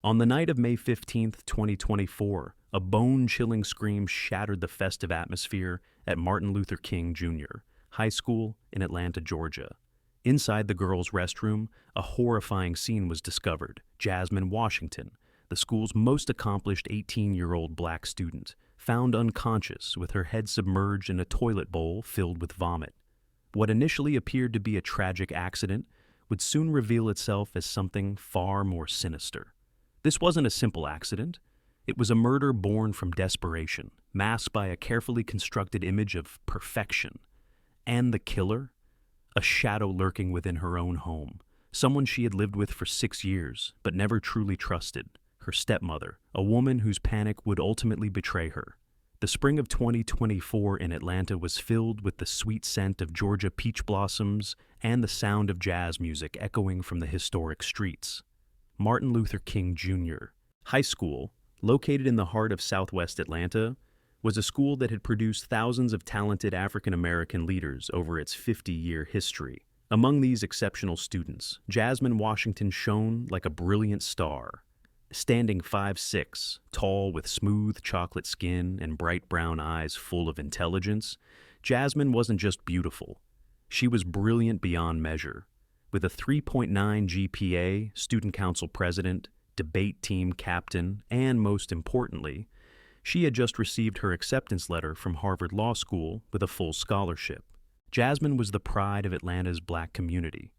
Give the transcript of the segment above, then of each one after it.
On the night of May 15th, 2024, a bone-chilling scream shattered the festive atmosphere at Martin Luther King Jr. High School in Atlanta, Georgia. Inside the girls' restroom, a horrifying scene was discovered. Jasmine Washington, the school's most accomplished 18-year-old black student, found unconscious with her head submerged in a toilet bowl filled with vomit. What initially appeared to be a tragic accident would soon reveal itself as something far more sinister. This wasn't a simple accident. It was a murder born from desperation, masked by a carefully constructed image of perfection. And the killer? A shadow lurking within her own home, someone she had lived with for 6 years, but never truly trusted, her stepmother, a woman whose panic would ultimately betray her. The spring of 2024 in Atlanta was filled with the sweet scent of Georgia peach blossoms and the sound of jazz music echoing from the historic streets. Martin Luther King Jr. High School, located in the heart of Southwest Atlanta, was a school that had produced thousands of talented African-American leaders over its 50-year history. Among these exceptional students, Jasmine Washington shone like a brilliant star. Standing 5'6", tall with smooth chocolate skin and bright brown eyes full of intelligence, Jasmine wasn't just beautiful. She was brilliant beyond measure. With a 3.9 GPA, student council president, debate team captain, and most importantly, she had just received her acceptance letter from Harvard Law School with a full scholarship. Jasmine was the pride of Atlanta's black community.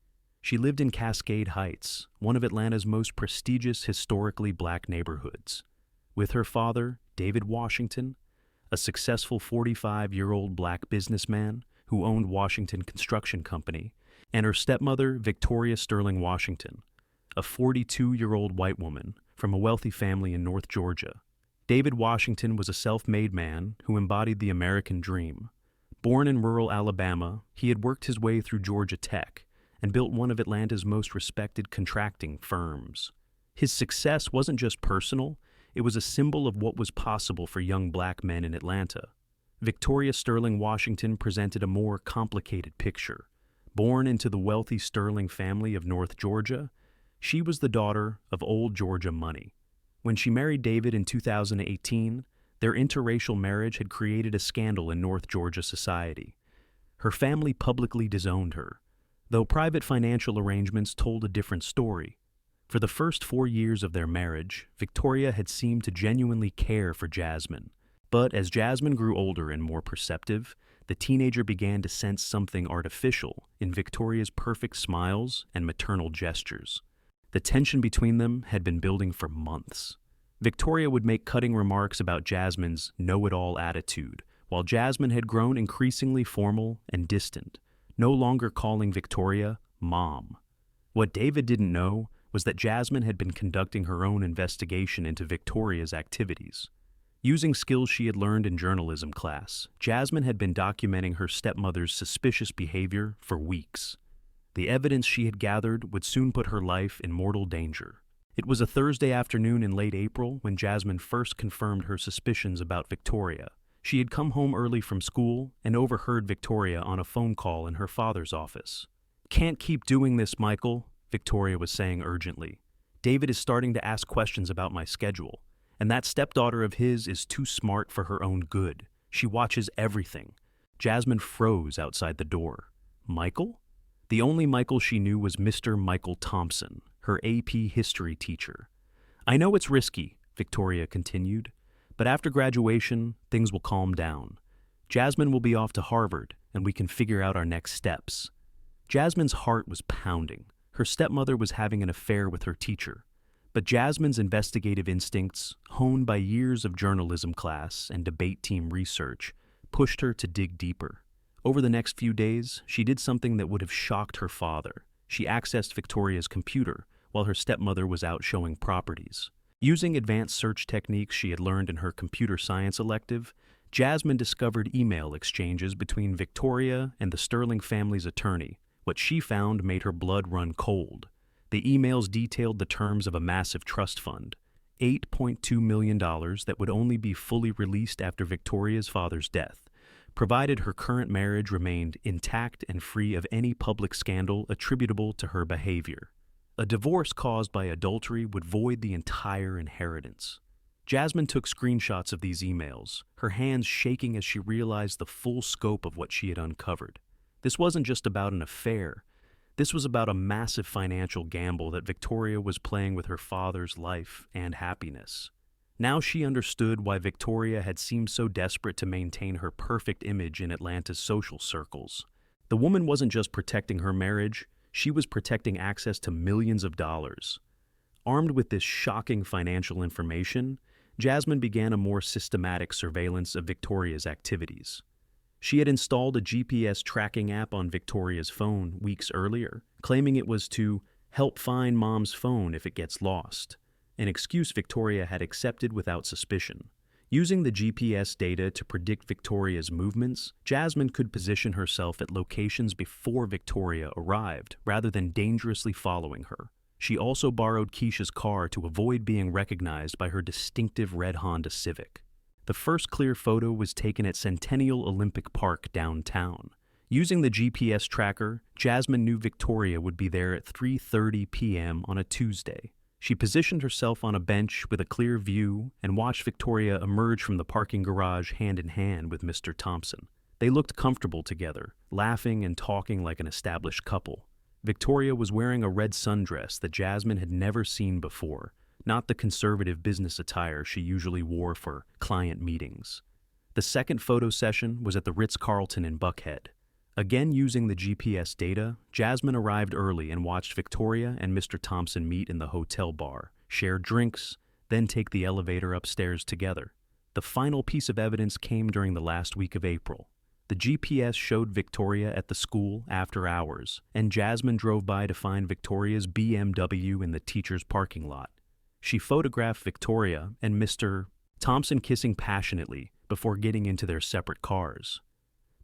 She lived in Cascade Heights, one of Atlanta's most prestigious historically black neighborhoods. With her father, David Washington, a successful 45-year-old black businessman who owned Washington Construction Company, and her stepmother, Victoria Sterling Washington, a 42-year-old white woman from a wealthy family in North Georgia. David Washington was a self-made man who embodied the American dream. Born in rural Alabama, he had worked his way through Georgia Tech and built one of Atlanta's most respected contracting firms. His success wasn't just personal, it was a symbol of what was possible for young black men in Atlanta. Victoria Sterling Washington presented a more complicated picture. Born into the wealthy Sterling family of North Georgia, she was the daughter of old Georgia money. When she married David in 2018, their interracial marriage had created a scandal in North Georgia society. Her family publicly disowned her, though private financial arrangements told a different story. For the first 4 years of their marriage, Victoria had seemed to genuinely care for Jasmine. But as Jasmine grew older and more perceptive, the teenager began to sense something artificial in Victoria's perfect smiles and maternal gestures. The tension between them had been building for months. Victoria would make cutting remarks about Jasmine's know-it-all attitude, while Jasmine had grown increasingly formal and distant, no longer calling Victoria Mom. What David didn't know was that Jasmine had been conducting her own investigation into Victoria's activities. Using skills she had learned in journalism class, Jasmine had been documenting her stepmother's suspicious behavior for weeks. The evidence she had gathered would soon put her life in mortal danger. It was a Thursday afternoon in late April when Jasmine first confirmed her suspicions about Victoria. She had come home early from school and overheard Victoria on a phone call in her father's office. "Can't keep doing this, Michael," Victoria was saying urgently. "David is starting to ask questions about my schedule. And that stepdaughter of his is too smart for her own good. She watches everything." Jasmine froze outside the door. Michael? The only Michael she knew was Mr. Michael Thompson, her AP history teacher. "I know it's risky," Victoria continued, "but after graduation, things will calm down. Jasmine will be off to Harvard, and we can figure out our next steps." Jasmine's heart was pounding. Her stepmother was having an affair with her teacher. But Jasmine's investigative instincts, honed by years of journalism class and debate team research, pushed her to dig deeper. Over the next few days, she did something that would have shocked her father. She accessed Victoria's computer while her stepmother was out showing properties. Using advanced search techniques she had learned in her computer science elective, Jasmine discovered email exchanges between Victoria and the Sterling family's attorney. What she found made her blood run cold. The emails detailed the terms of a massive trust fund, $8.2 million that would only be fully released after Victoria's father's death, provided her current marriage remained intact and free of any public scandal attributable to her behavior. A divorce caused by adultery would void the entire inheritance. Jasmine took screenshots of these emails, her hands shaking as she realized the full scope of what she had uncovered. This wasn't just about an affair. This was about a massive financial gamble that Victoria was playing with her father's life and happiness. Now she understood why Victoria had seemed so desperate to maintain her perfect image in Atlanta's social circles. The woman wasn't just protecting her marriage, she was protecting access to millions of dollars. Armed with this shocking financial information, Jasmine began a more systematic surveillance of Victoria's activities. She had installed a GPS tracking app on Victoria's phone weeks earlier, claiming it was to help find Mom's phone if it gets lost, an excuse Victoria had accepted without suspicion. Using the GPS data to predict Victoria's movements, Jasmine could position herself at locations before Victoria arrived, rather than dangerously following her. She also borrowed Keisha's car to avoid being recognized by her distinctive red Honda Civic. The first clear photo was taken at Centennial Olympic Park downtown. Using the GPS tracker, Jasmine knew Victoria would be there at 3:30 p.m. on a Tuesday. She positioned herself on a bench with a clear view and watched Victoria emerge from the parking garage hand in hand with Mr. Thompson. They looked comfortable together, laughing and talking like an established couple. Victoria was wearing a red sundress that Jasmine had never seen before, not the conservative business attire she usually wore for client meetings. The second photo session was at the Ritz-Carlton in Buckhead. Again using the GPS data, Jasmine arrived early and watched Victoria and Mr. Thompson meet in the hotel bar, share drinks, then take the elevator upstairs together. The final piece of evidence came during the last week of April. The GPS showed Victoria at the school after hours, and Jasmine drove by to find Victoria's BMW in the teacher's parking lot. She photographed Victoria and Mr. Thompson kissing passionately before getting into their separate cars.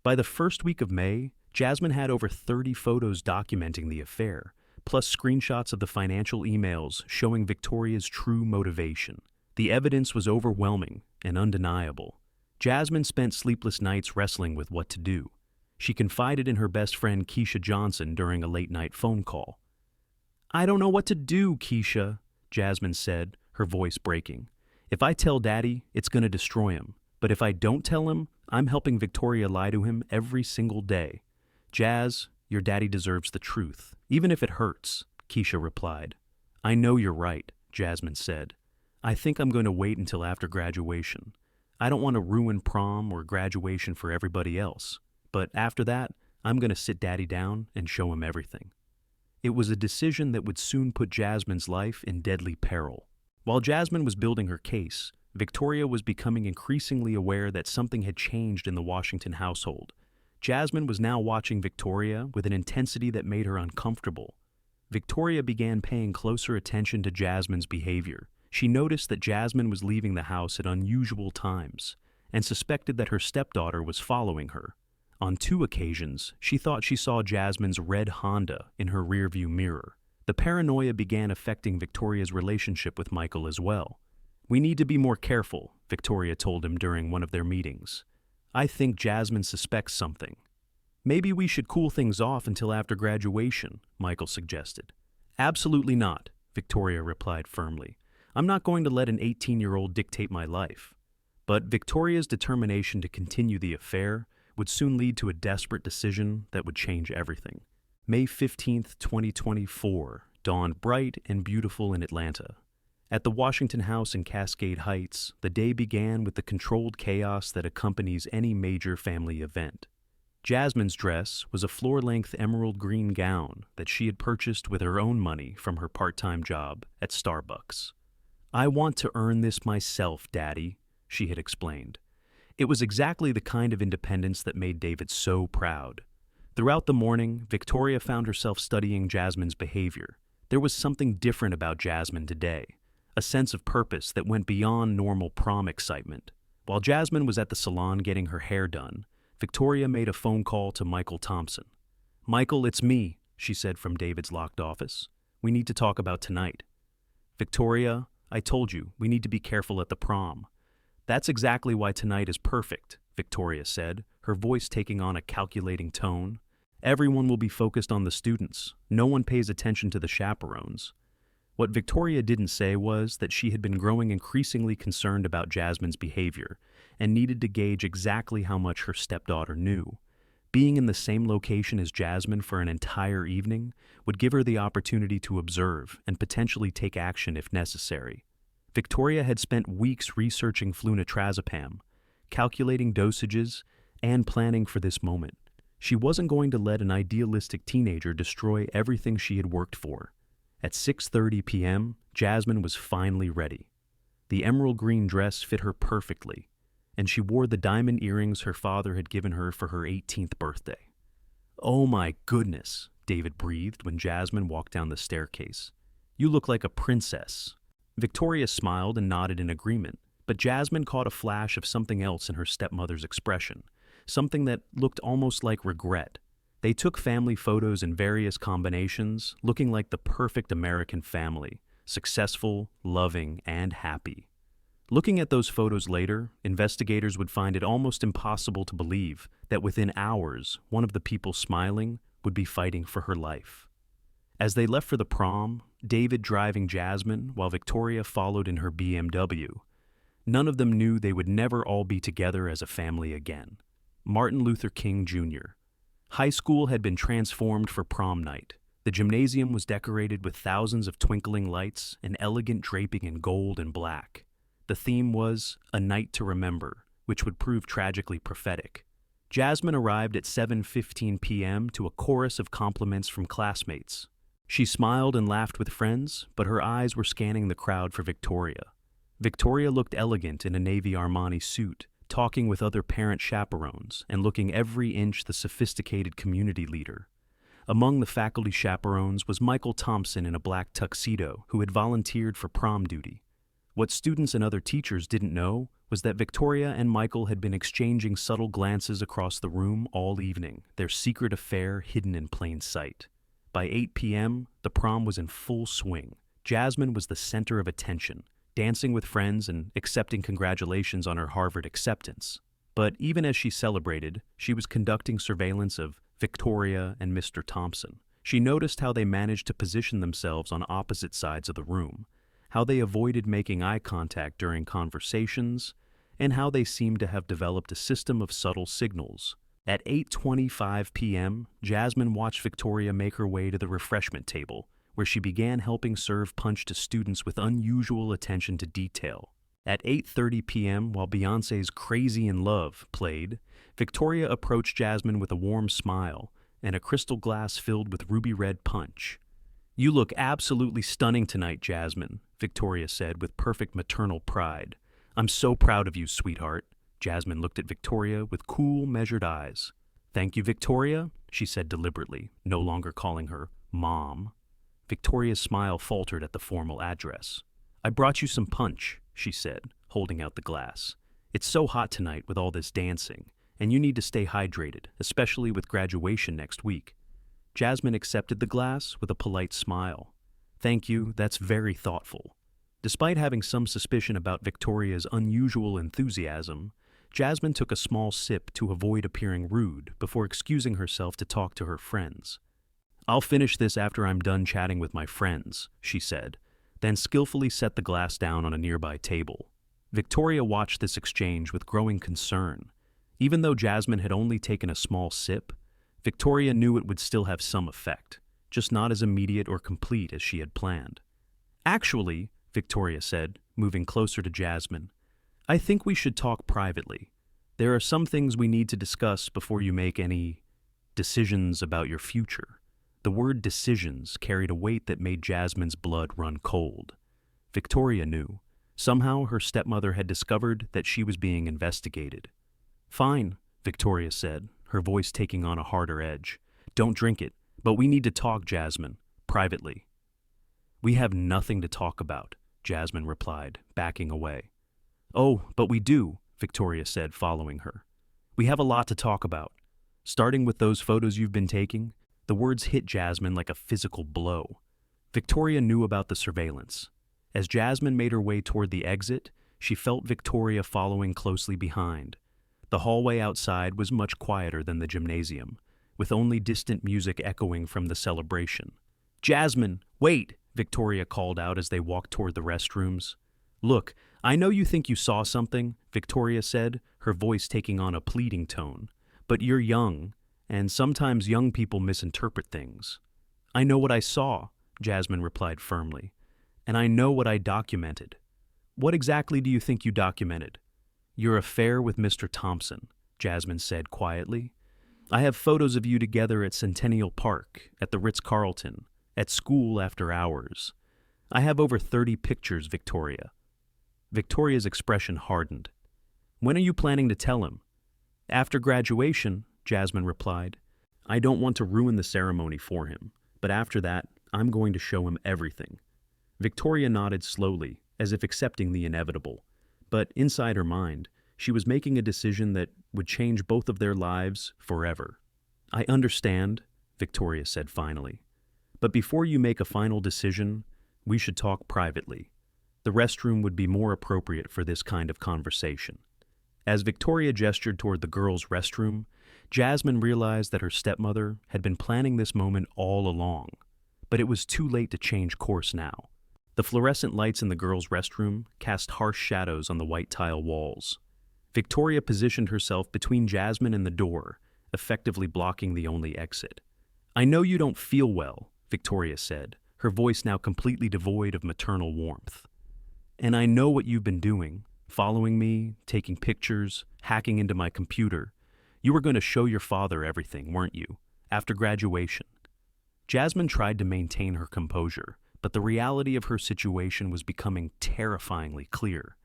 By the first week of May, Jasmine had over 30 photos documenting the affair, plus screenshots of the financial emails showing Victoria's true motivation. The evidence was overwhelming and undeniable. Jasmine spent sleepless nights wrestling with what to do. She confided in her best friend Keisha Johnson during a late-night phone call. "I don't know what to do, Keisha," Jasmine said, her voice breaking. "If I tell Daddy, it's going to destroy him. But if I don't tell him, I'm helping Victoria lie to him every single day. Jazz, your daddy deserves the truth, even if it hurts," Keisha replied. "I know you're right," Jasmine said. "I think I'm going to wait until after graduation. I don't want to ruin prom or graduation for everybody else. But after that, I'm going to sit Daddy down and show him everything." It was a decision that would soon put Jasmine's life in deadly peril. While Jasmine was building her case, Victoria was becoming increasingly aware that something had changed in the Washington household. Jasmine was now watching Victoria with an intensity that made her uncomfortable. Victoria began paying closer attention to Jasmine's behavior. She noticed that Jasmine was leaving the house at unusual times and suspected that her stepdaughter was following her. On 2 occasions, she thought she saw Jasmine's red Honda in her rearview mirror. The paranoia began affecting Victoria's relationship with Michael as well. "We need to be more careful," Victoria told him during one of their meetings. "I think Jasmine suspects something." "Maybe we should cool things off until after graduation," Michael suggested. "Absolutely not," Victoria replied firmly. "I'm not going to let an 18-year-old dictate my life." But Victoria's determination to continue the affair would soon lead to a desperate decision that would change everything. May 15th, 2024, dawned bright and beautiful in Atlanta. At the Washington House in Cascade Heights, the day began with the controlled chaos that accompanies any major family event. Jasmine's dress was a floor-length emerald green gown that she had purchased with her own money from her part-time job at Starbucks. "I want to earn this myself, Daddy," she had explained. It was exactly the kind of independence that made David so proud. Throughout the morning, Victoria found herself studying Jasmine's behavior. There was something different about Jasmine today. A sense of purpose that went beyond normal prom excitement. While Jasmine was at the salon getting her hair done, Victoria made a phone call to Michael Thompson. "Michael, it's me," she said from David's locked office. "We need to talk about tonight." "Victoria, I told you, we need to be careful at the prom." "That's exactly why tonight is perfect," Victoria said, her voice taking on a calculating tone. Everyone will be focused on the students. No one pays attention to the chaperones. What Victoria didn't say was that she had been growing increasingly concerned about Jasmine's behavior and needed to gauge exactly how much her stepdaughter knew. Being in the same location as Jasmine for an entire evening would give her the opportunity to observe and potentially take action if necessary. Victoria had spent weeks researching flunitrazepam, calculating dosages, and planning for this moment. She wasn't going to let an idealistic teenager destroy everything she had worked for. At 6:30 p.m., Jasmine was finally ready. The emerald green dress fit her perfectly, and she wore the diamond earrings her father had given her for her 18th birthday. "Oh my goodness," David breathed when Jasmine walked down the staircase. "You look like a princess." Victoria smiled and nodded in agreement, but Jasmine caught a flash of something else in her stepmother's expression, something that looked almost like regret. They took family photos in various combinations, looking like the perfect American family, successful, loving, and happy. Looking at those photos later, investigators would find it almost impossible to believe that within hours, one of the people smiling would be fighting for her life. As they left for the prom, David driving Jasmine while Victoria followed in her BMW, none of them knew they would never all be together as a family again. Martin Luther King Jr. High school had been transformed for prom night. The gymnasium was decorated with thousands of twinkling lights and elegant draping in gold and black. The theme was A Night to Remember, which would prove tragically prophetic. Jasmine arrived at 7:15 p.m. to a chorus of compliments from classmates. She smiled and laughed with friends, but her eyes were scanning the crowd for Victoria. Victoria looked elegant in a navy Armani suit, talking with other parent chaperones and looking every inch the sophisticated community leader. Among the faculty chaperones was Michael Thompson in a black tuxedo who had volunteered for prom duty. What students and other teachers didn't know was that Victoria and Michael had been exchanging subtle glances across the room all evening, their secret affair hidden in plain sight. By 8 p.m., the prom was in full swing. Jasmine was the center of attention, dancing with friends and accepting congratulations on her Harvard acceptance. But even as she celebrated, she was conducting surveillance of Victoria and Mr. Thompson. She noticed how they managed to position themselves on opposite sides of the room, how they avoided making eye contact during conversations, and how they seemed to have developed a system of subtle signals. At 8:25 p.m., Jasmine watched Victoria make her way to the refreshment table, where she began helping serve punch to students with unusual attention to detail. At 8:30 p.m., while Beyoncé's Crazy in Love played, Victoria approached Jasmine with a warm smile and a crystal glass filled with ruby red punch. "You look absolutely stunning tonight, Jasmine," Victoria said with perfect maternal pride. "I'm so proud of you, sweetheart." Jasmine looked at Victoria with cool, measured eyes. "Thank you, Victoria," she said deliberately, no longer calling her Mom. Victoria's smile faltered at the formal address. "I brought you some punch," she said, holding out the glass. "It's so hot tonight with all this dancing, and you need to stay hydrated, especially with graduation next week." Jasmine accepted the glass with a polite smile. "Thank you, that's very thoughtful." Despite having some suspicion about Victoria's unusual enthusiasm, Jasmine took a small sip to avoid appearing rude before excusing herself to talk to her friends. "I'll finish this after I'm done chatting with my friends," she said, then skillfully set the glass down on a nearby table. Victoria watched this exchange with growing concern. Even though Jasmine had only taken a small sip, Victoria knew it would still have some effect, just not as immediate or complete as she had planned. "Actually," Victoria said, moving closer to Jasmine, "I think we should talk privately. There are some things we need to discuss before you make any decisions about your future." The word decisions carried a weight that made Jasmine's blood run cold. Victoria knew. Somehow her stepmother had discovered that she was being investigated. "Fine," Victoria said, her voice taking on a harder edge. "Don't drink it, but we need to talk, Jasmine, privately." "We have nothing to talk about," Jasmine replied, backing away. "Oh, but we do," Victoria said, following her. "We have a lot to talk about. Starting with those photos you've been taking." The words hit Jasmine like a physical blow. Victoria knew about the surveillance. As Jasmine made her way toward the exit, she felt Victoria following closely behind. The hallway outside was much quieter than the gymnasium. with only distant music echoing from the celebration. "Jasmine, wait!" Victoria called out as they walked toward the restrooms. "Look, I know you think you saw something," Victoria said, her voice taking on a pleading tone. "But you're young, and sometimes young people misinterpret things." "I know what I saw," Jasmine replied firmly. "And I know what I documented." "What exactly do you think you documented?" "Your affair with Mr. Thompson," Jasmine said quietly. "I have photos of you together at Centennial Park, at the Ritz-Carlton, at school after hours. I have over 30 pictures, Victoria." Victoria's expression hardened. "When are you planning to tell him?" "After graduation," Jasmine replied. "I don't want to ruin the ceremony for him, but after that, I'm going to show him everything." Victoria nodded slowly, as if accepting the inevitable. But inside her mind, she was making a decision that would change both of their lives forever. "I understand," Victoria said finally. "But before you make a final decision, we should talk privately. The restroom would be more appropriate for this kind of conversation." As Victoria gestured toward the girls' restroom, Jasmine realized that her stepmother had been planning this moment all along. But it was too late to change course now. The fluorescent lights in the girls' restroom cast harsh shadows on the white tile walls. Victoria positioned herself between Jasmine and the door, effectively blocking the only exit. "I know you don't feel well," Victoria said, her voice now completely devoid of maternal warmth. "And I know what you've been doing, following me, taking pictures, hacking into my computer. You were going to show your father everything, weren't you, after graduation?" Jasmine tried to maintain her composure, but the reality of her situation was becoming terrifyingly clear.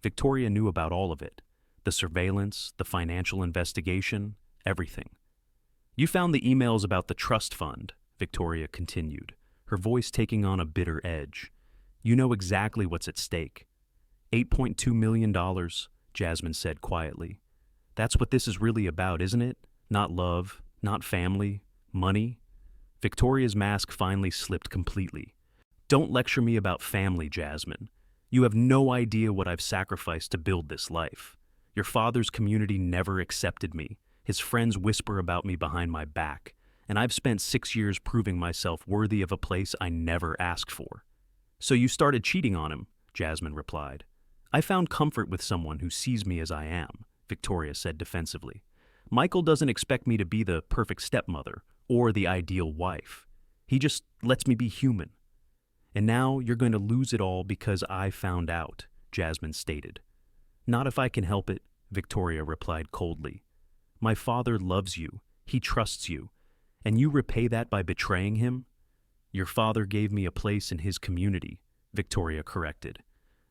Victoria knew about all of it. The surveillance, the financial investigation, everything. "You found the emails about the trust fund," Victoria continued, her voice taking on a bitter edge. "You know exactly what's at stake." $8.2 million, Jasmine said quietly. "That's what this is really about, isn't it? Not love, not family, money." Victoria's mask finally slipped completely. "Don't lecture me about family, Jasmine. You have no idea what I've sacrificed to build this life. Your father's community never accepted me. His friends whisper about me behind my back, and I've spent 6 years proving myself worthy of a place I never asked for." "So you started cheating on him," Jasmine replied. "I found comfort with someone who sees me as I am," Victoria said defensively. "Michael doesn't expect me to be the perfect stepmother or the ideal wife. He just lets me be human." "And now you're going to lose it all because I found out," Jasmine stated. "Not if I can help it," Victoria replied coldly. "My father loves you, he trusts you, and you repay that by betraying him?" "Your father gave me a place in his community," Victoria corrected.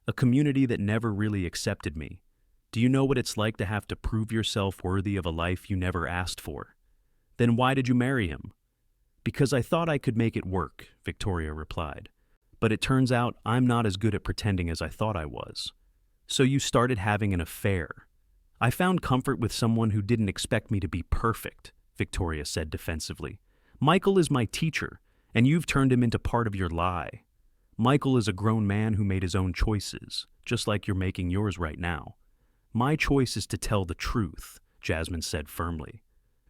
"A community that never really accepted me. Do you know what it's like to have to prove yourself worthy of a life you never asked for?" "Then why did you marry him?" "Because I thought I could make it work," Victoria replied. "But it turns out I'm not as good at pretending as I thought I was." "So you started having an affair." "I found comfort with someone who didn't expect me to be perfect," Victoria said defensively. "Michael is my teacher, and you've turned him into part of your lie. Michael is a grown man who made his own choices, just like you're making yours right now." "My choice is to tell the truth," Jasmine said firmly.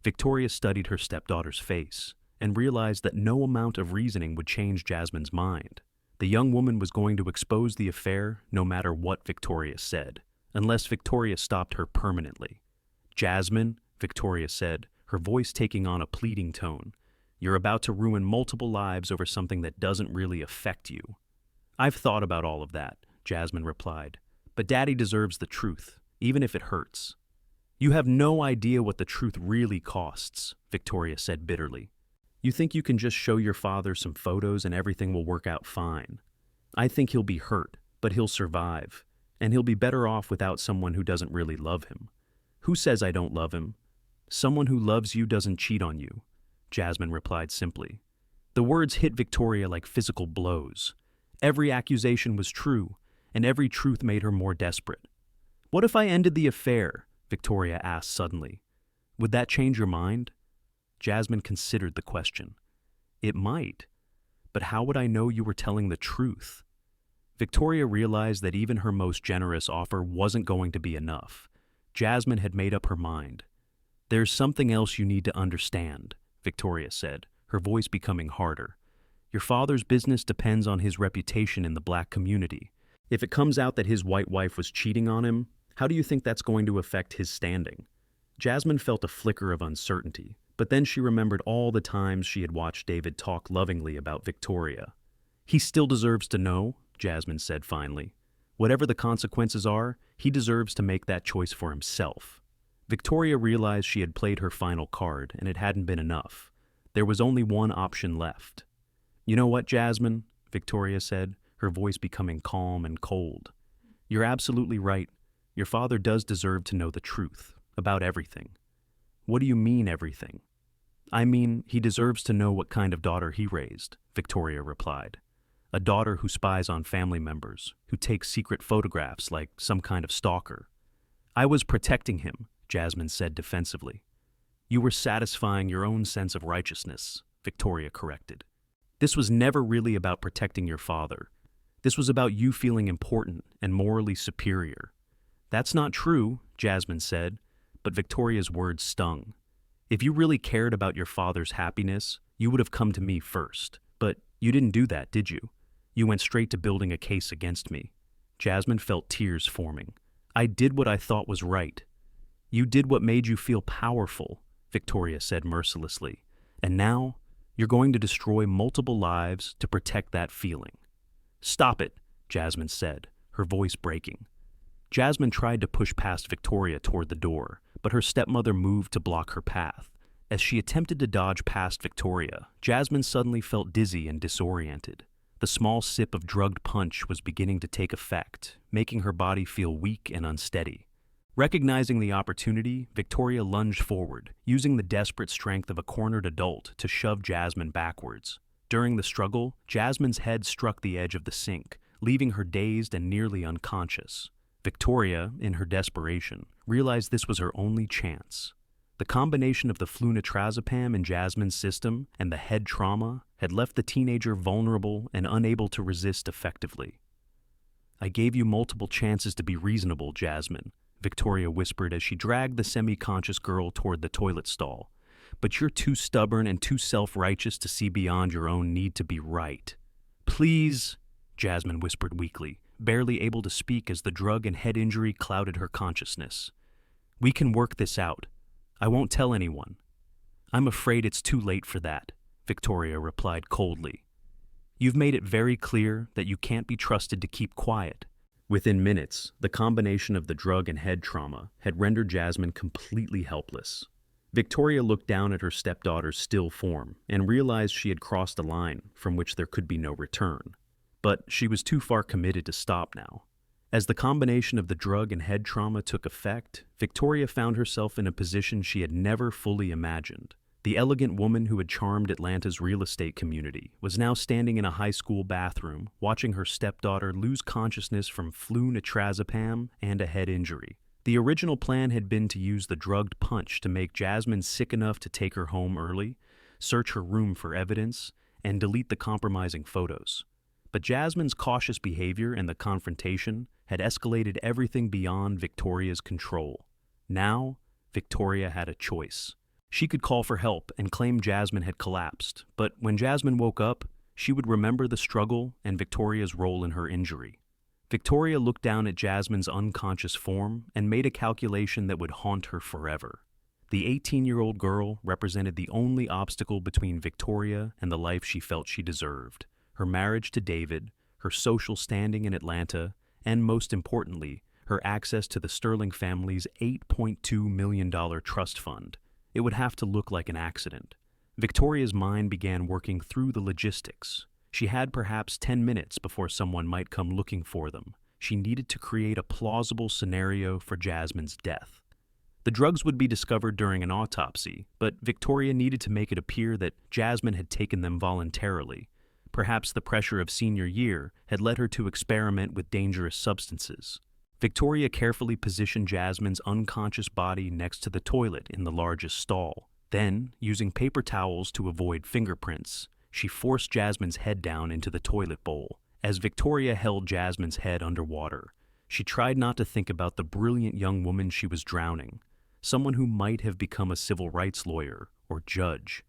Victoria studied her stepdaughter's face and realized that no amount of reasoning would change Jasmine's mind. The young woman was going to expose the affair no matter what Victoria said, unless Victoria stopped her permanently. "Jasmine," Victoria said, her voice taking on a pleading tone, "you're about to ruin multiple lives over something that doesn't really affect you." "I've thought about all of that," Jasmine replied, "but Daddy deserves the truth, even if it hurts." "You have no idea what the truth really costs," Victoria said bitterly. "You think you can just show your father some photos and everything will work out fine. I think he'll be hurt, but he'll survive, and he'll be better off without someone who doesn't really love him." "Who says I don't love him?" "Someone who loves you doesn't cheat on you," Jasmine replied simply. The words hit Victoria like physical blows. Every accusation was true, and every truth made her more desperate. "What if I ended the affair?" Victoria asked suddenly. "Would that change your mind?" Jasmine considered the question. "It might. But how would I know you were telling the truth?" Victoria realized that even her most generous offer wasn't going to be enough. Jasmine had made up her mind. "There's something else you need to understand," Victoria said, her voice becoming harder. "Your father's business depends on his reputation in the black community. If it comes out that his white wife was cheating on him, how do you think that's going to affect his standing?" Jasmine felt a flicker of uncertainty, but then she remembered all the times she had watched David talk lovingly about Victoria. "He still deserves to know," Jasmine said finally. "Whatever the consequences are, he deserves to make that choice for himself." Victoria realized she had played her final card, and it hadn't been enough. There was only one option left. "You know what, Jasmine?" Victoria said, her voice becoming calm and cold. "You're absolutely right. Your father does deserve to know the truth about everything." "What do you mean, everything?" "I mean, he deserves to know what kind of daughter he raised," Victoria replied. "A daughter who spies on family members, who takes secret photographs like some kind of stalker." "I was protecting him," Jasmine said defensively. "You were satisfying your own sense of righteousness," Victoria corrected. "This was never really about protecting your father. This was about you feeling important and morally superior." "That's not true," Jasmine said, but Victoria's words stung. "If you really cared about your father's happiness, you would have come to me first. But you didn't do that, did you? You went straight to building a case against me." Jasmine felt tears forming. "I did what I thought was right." "You did what made you feel powerful," Victoria said mercilessly. "And now, you're going to destroy multiple lives to protect that feeling." "Stop it," Jasmine said, her voice breaking. Jasmine tried to push past Victoria toward the door, but her stepmother moved to block her path. As she attempted to dodge past Victoria, Jasmine suddenly felt dizzy and disoriented. The small sip of drugged punch was beginning to take effect, making her body feel weak and unsteady. Recognizing the opportunity, Victoria lunged forward, using the desperate strength of a cornered adult to shove Jasmine backwards. During the struggle, Jasmine's head struck the edge of the sink, leaving her dazed and nearly unconscious. Victoria, in her desperation, realized this was her only chance. The combination of the flunitrazepam in Jasmine's system and the head trauma had left the teenager vulnerable and unable to resist effectively. "I gave you multiple chances to be reasonable, Jasmine," Victoria whispered as she dragged the semi-conscious girl toward the toilet stall. "But you're too stubborn and too self-righteous to see beyond your own need to be right." "Please," Jasmine whispered weakly, barely able to speak as the drug and head injury clouded her consciousness. "We can work this out. I won't tell anyone." "I'm afraid it's too late for that," Victoria replied coldly. "You've made it very clear that you can't be trusted to keep quiet." Within minutes, the combination of the drug and head trauma had rendered Jasmine completely helpless. Victoria looked down at her stepdaughter's still form and realized she had crossed a line from which there could be no return. But she was too far committed to stop now. As the combination of the drug and head trauma took effect, Victoria found herself in a position she had never fully imagined. The elegant woman who had charmed Atlanta's real estate community was now standing in a high school bathroom, watching her stepdaughter lose consciousness from flunitrazepam and a head injury. The original plan had been to use the drugged punch to make Jasmine sick enough to take her home early, search her room for evidence, and delete the compromising photos. But Jasmine's cautious behavior and the confrontation had escalated everything beyond Victoria's control. Now, Victoria had a choice. She could call for help and claim Jasmine had collapsed, but when Jasmine woke up, she would remember the struggle and Victoria's role in her injury. Victoria looked down at Jasmine's unconscious form and made a calculation that would haunt her forever. The 18-year-old girl represented the only obstacle between Victoria and the life she felt she deserved: her marriage to David, her social standing in Atlanta, and most importantly, her access to the Sterling family's $8.2 million trust fund. It would have to look like an accident. Victoria's mind began working through the logistics. She had perhaps 10 minutes before someone might come looking for them. She needed to create a plausible scenario for Jasmine's death. The drugs would be discovered during an autopsy, but Victoria needed to make it appear that Jasmine had taken them voluntarily. Perhaps the pressure of senior year had led her to experiment with dangerous substances. Victoria carefully positioned Jasmine's unconscious body next to the toilet in the largest stall. Then, using paper towels to avoid fingerprints, she forced Jasmine's head down into the toilet bowl. As Victoria held Jasmine's head underwater, she tried not to think about the brilliant young woman she was drowning. someone who might have become a civil rights lawyer or judge.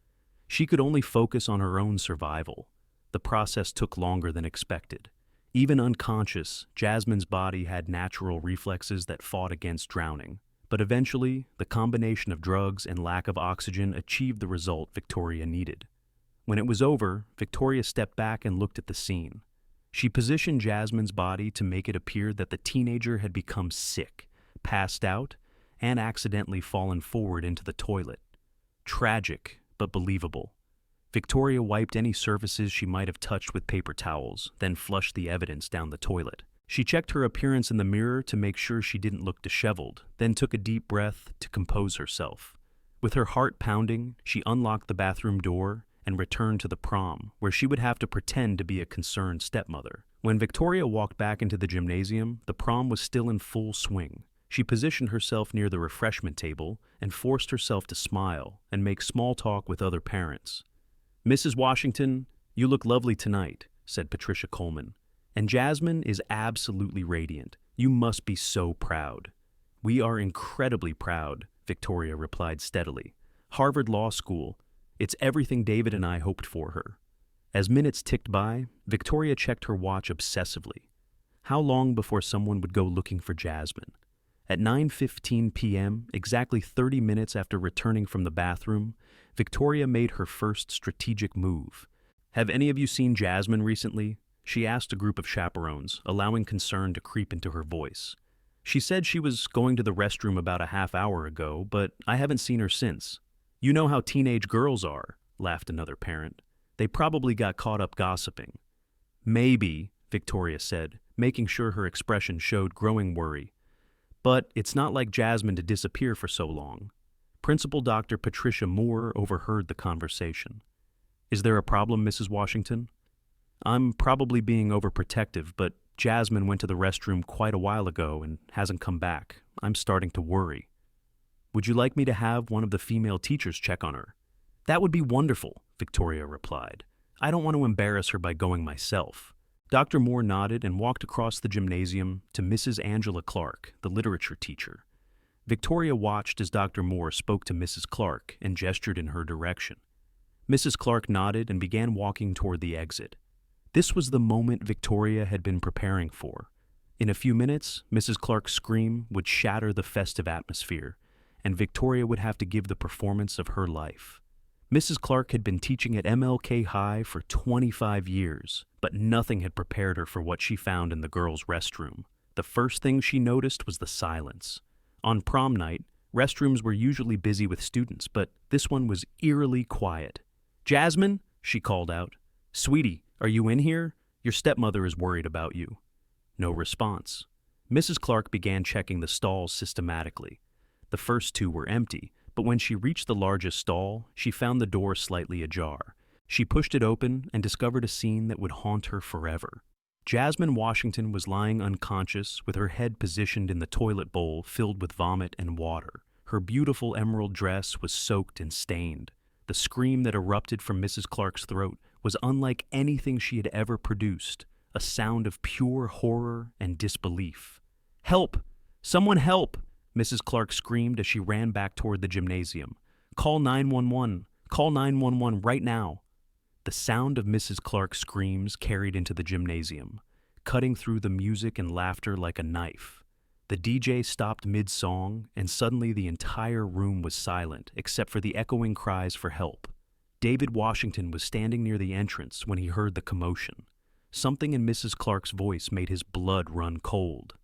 She could only focus on her own survival. The process took longer than expected. Even unconscious, Jasmine's body had natural reflexes that fought against drowning. But eventually, the combination of drugs and lack of oxygen achieved the result Victoria needed. When it was over, Victoria stepped back and looked at the scene. She positioned Jasmine's body to make it appear that the teenager had become sick, passed out, and accidentally fallen forward into the toilet. Tragic, but believable. Victoria wiped any surfaces she might have touched with paper towels, then flushed the evidence down the toilet. She checked her appearance in the mirror to make sure she didn't look disheveled, then took a deep breath to compose herself. With her heart pounding, she unlocked the bathroom door and returned to the prom, where she would have to pretend to be a concerned stepmother. When Victoria walked back into the gymnasium, the prom was still in full swing. She positioned herself near the refreshment table and forced herself to smile and make small talk with other parents. "Mrs. Washington, you look lovely tonight," said Patricia Coleman. "And Jasmine is absolutely radiant. You must be so proud." "We are incredibly proud," Victoria replied steadily. "Harvard Law School. It's everything David and I hoped for her." As minutes ticked by, Victoria checked her watch obsessively. How long before someone would go looking for Jasmine? At 9:15 p.m., exactly 30 minutes after returning from the bathroom, Victoria made her first strategic move. "Have any of you seen Jasmine recently?" she asked a group of chaperones, allowing concern to creep into her voice. "She said she was going to the restroom about a half hour ago, but I haven't seen her since." "You know how teenage girls are," laughed another parent. "They probably got caught up gossiping." "Maybe," Victoria said, making sure her expression showed growing worry. "But it's not like Jasmine to disappear for so long." Principal Dr. Patricia Moore overheard the conversation. "Is there a problem, Mrs. Washington?" "I'm probably being overprotective, but Jasmine went to the restroom quite a while ago and hasn't come back. I'm starting to worry." "Would you like me to have one of the female teachers check on her?" "That would be wonderful," Victoria replied. "I don't want to embarrass her by going myself." Dr. Moore nodded and walked across the gymnasium to Mrs. Angela Clark, the literature teacher. Victoria watched as Dr. Moore spoke to Mrs. Clark and gestured in her direction. Mrs. Clark nodded and began walking toward the exit. This was the moment Victoria had been preparing for. In a few minutes, Mrs. Clark's scream would shatter the festive atmosphere, and Victoria would have to give the performance of her life. Mrs. Clark had been teaching at MLK High for 25 years, but nothing had prepared her for what she found in the girls' restroom. The first thing she noticed was the silence. On prom night, restrooms were usually busy with students, but this one was eerily quiet. "Jasmine," she called out. "Sweetie, are you in here? Your stepmother is worried about you." No response. Mrs. Clark began checking the stalls systematically. The first two were empty, but when she reached the largest stall, she found the door slightly ajar. She pushed it open and discovered a scene that would haunt her forever. Jasmine Washington was lying unconscious with her head positioned in the toilet bowl filled with vomit and water. Her beautiful emerald dress was soaked and stained. The scream that erupted from Mrs. Clark's throat was unlike anything she had ever produced, a sound of pure horror and disbelief. "Help! Someone help!" Mrs. Clark screamed as she ran back toward the gymnasium. "Call 911! Call 911 right now!" The sound of Mrs. Clark's screams carried into the gymnasium, cutting through the music and laughter like a knife. The DJ stopped mid-song, and suddenly the entire room was silent except for the echoing cries for help. David Washington was standing near the entrance when he heard the commotion. Something in Mrs. Clark's voice made his blood run cold.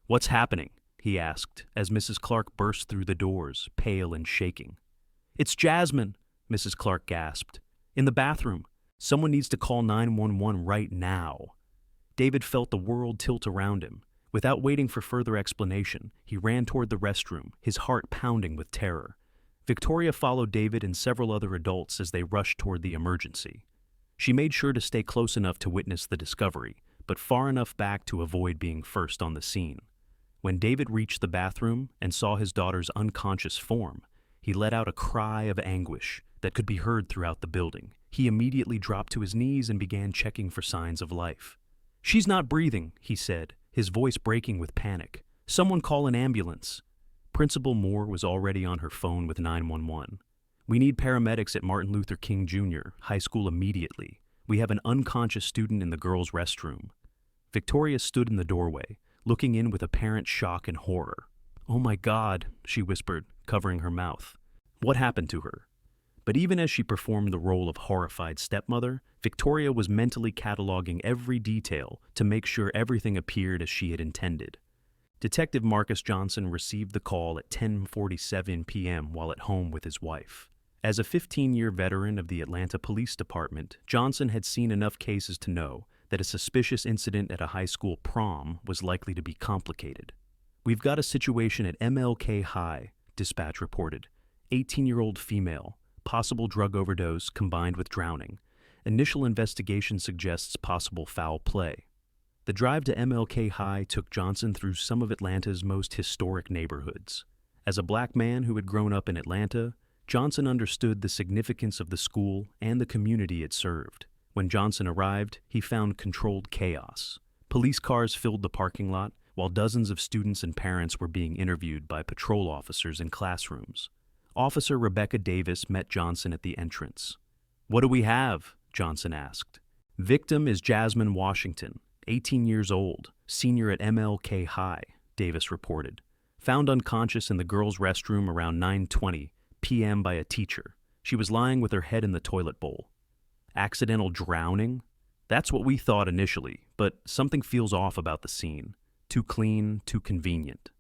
"What's happening?" he asked as Mrs. Clark burst through the doors, pale and shaking. "It's Jasmine," Mrs. Clark gasped. "In the bathroom. Someone needs to call 911 right now." David felt the world tilt around him. Without waiting for further explanation, he ran toward the restroom, his heart pounding with terror. Victoria followed David and several other adults as they rushed toward the emergency. She made sure to stay close enough to witness the discovery, but far enough back to avoid being first on the scene. When David reached the bathroom and saw his daughter's unconscious form, he let out a cry of anguish that could be heard throughout the building. He immediately dropped to his knees and began checking for signs of life. "She's not breathing," he said, his voice breaking with panic. "Someone call an ambulance." Principal Moore was already on her phone with 911. "We need paramedics at Martin Luther King Jr. High School immediately. We have an unconscious student in the girls' restroom." Victoria stood in the doorway, looking in with apparent shock and horror. "Oh my God," she whispered, covering her mouth. What happened to her? But even as she performed the role of horrified stepmother, Victoria was mentally cataloging every detail to make sure everything appeared as she had intended. Detective Marcus Johnson received the call at 10:47 p.m. while at home with his wife. As a 15-year veteran of the Atlanta Police Department, Johnson had seen enough cases to know that a suspicious incident at a high school prom was likely to be complicated. "We've got a situation at MLK High," dispatch reported. 18-year-old female, possible drug overdose combined with drowning. Initial investigation suggests possible foul play. The drive to MLK High took Johnson through some of Atlanta's most historic neighborhoods. As a black man who had grown up in Atlanta, Johnson understood the significance of the school and the community it served. When Johnson arrived, he found controlled chaos. Police cars filled the parking lot, while dozens of students and parents were being interviewed by patrol officers in classrooms. Officer Rebecca Davis met Johnson at the entrance. "What do we have?" Johnson asked. "Victim is Jasmine Washington, 18 years old, senior at MLK High," Davis reported. "Found unconscious in the girls' restroom around 9:20 p.m. by a teacher. She was lying with her head in the toilet bowl." Accidental drowning? That's what we thought initially, but something feels off about the scene. Too clean, too convenient.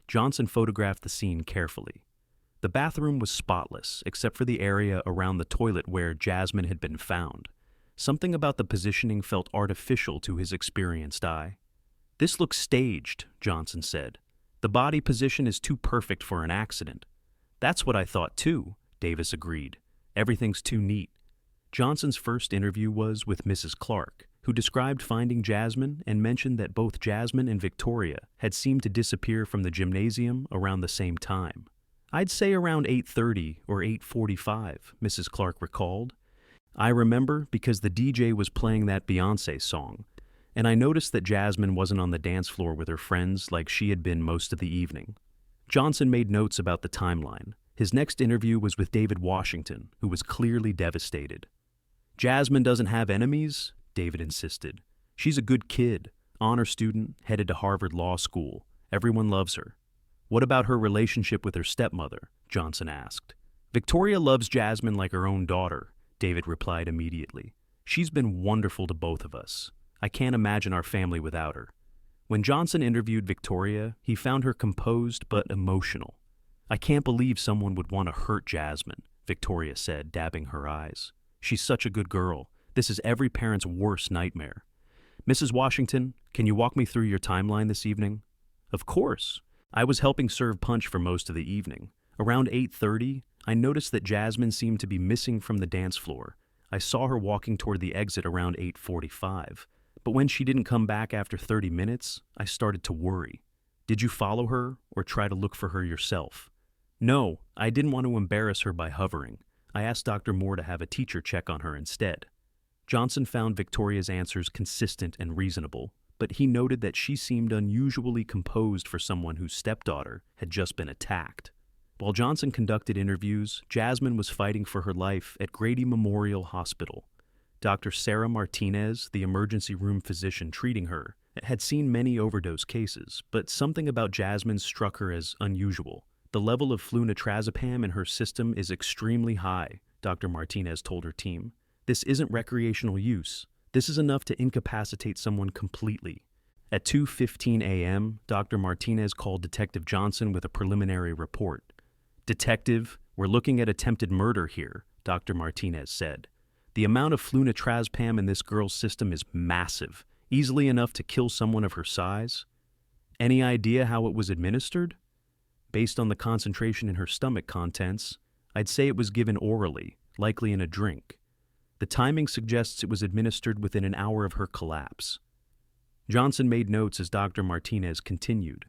Johnson photographed the scene carefully. The bathroom was spotless, except for the area around the toilet where Jasmine had been found. Something about the positioning felt artificial to his experienced eye. "This looks staged," Johnson said. "The body position is too perfect for an accident." "That's what I thought too," Davis agreed. "Everything's too neat." Johnson's first interview was with Mrs. Clark, who described finding Jasmine and mentioned that both Jasmine and Victoria had seemed to disappear from the gymnasium around the same time. "I'd say around 8:30 or 8:45, Mrs. Clark recalled. "I remember because the DJ was playing that Beyoncé song, and I noticed that Jasmine wasn't on the dance floor with her friends like she had been most of the evening." Johnson made notes about the timeline. His next interview was with David Washington, who was clearly devastated. "Jasmine doesn't have enemies?" David insisted. "She's a good kid, honor student, headed to Harvard Law School. Everyone loves her." "What about her relationship with her stepmother?" Johnson asked. "Victoria loves Jasmine like her own daughter," David replied immediately. "She's been wonderful to both of us. I can't imagine our family without her." When Johnson interviewed Victoria, he found her composed but emotional. "I can't believe someone would want to hurt Jasmine," Victoria said, dabbing her eyes. "She's such a good girl. This is every parent's worst nightmare." "Mrs. Washington, can you walk me through your timeline this evening?" "Of course. I was helping serve punch for most of the evening. Around 8:30, I noticed that Jasmine seemed to be missing from the dance floor. I saw her walking toward the exit around 8:45. But when she didn't come back after 30 minutes, I started to worry. Did you follow her or try to look for her yourself?" "No, I didn't want to embarrass her by hovering. I asked Dr. Moore to have a teacher check on her instead." Johnson found Victoria's answers consistent and reasonable, but he noted that she seemed unusually composed for someone whose stepdaughter had just been attacked. While Johnson conducted interviews, Jasmine was fighting for her life at Grady Memorial Hospital. Dr. Sarah Martinez, the emergency room physician treating her, had seen many overdose cases, but something about Jasmine struck her as unusual. "The level of flunitrazepam in her system is extremely high," Dr. Martinez told her team. "This isn't recreational use. This is enough to incapacitate someone completely." At 2:15 a.m., Dr. Martinez called Detective Johnson with a preliminary report. "Detective, we're looking at attempted murder here," Dr. Martinez said. "The amount of flunitrazepam in this girl's system is massive, easily enough to kill someone of her size." "Any idea how it was administered?" "Based on the concentration in her stomach contents, I'd say it was given orally, likely in a drink. The timing suggests it was administered within an hour of her collapse." Johnson made notes as Dr. Martinez continued.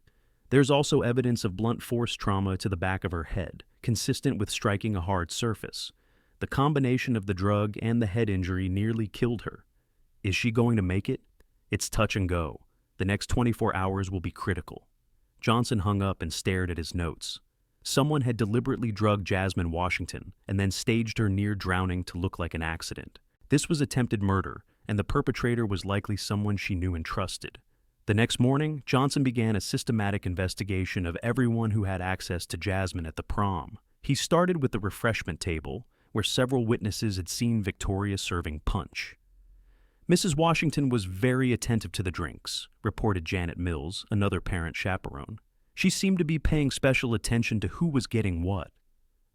"There's also evidence of blunt force trauma to the back of her head, consistent with striking a hard surface. The combination of the drug and the head injury nearly killed her. Is she going to make it? It's touch and go. The next 24 hours will be critical." Johnson hung up and stared at his notes. Someone had deliberately drugged Jasmine Washington and then staged her near drowning to look like an accident. This was attempted murder, and the perpetrator was likely someone she knew and trusted. The next morning, Johnson began a systematic investigation of everyone who had access to Jasmine at the prom. He started with the refreshment table, where several witnesses had seen Victoria serving punch. Mrs. Washington was very attentive to the drinks, reported Janet Mills, another parent chaperone. She seemed to be paying special attention to who was getting what.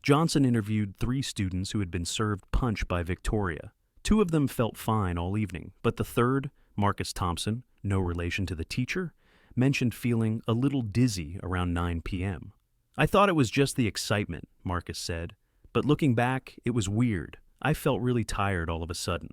Johnson interviewed 3 students who had been served punch by Victoria. 2 of them felt fine all evening, but the third, Marcus Thompson, no relation to the teacher, mentioned feeling a little dizzy around 9 p.m. "I thought it was just the excitement," Marcus said, "but looking back, it was weird. I felt really tired all of a sudden."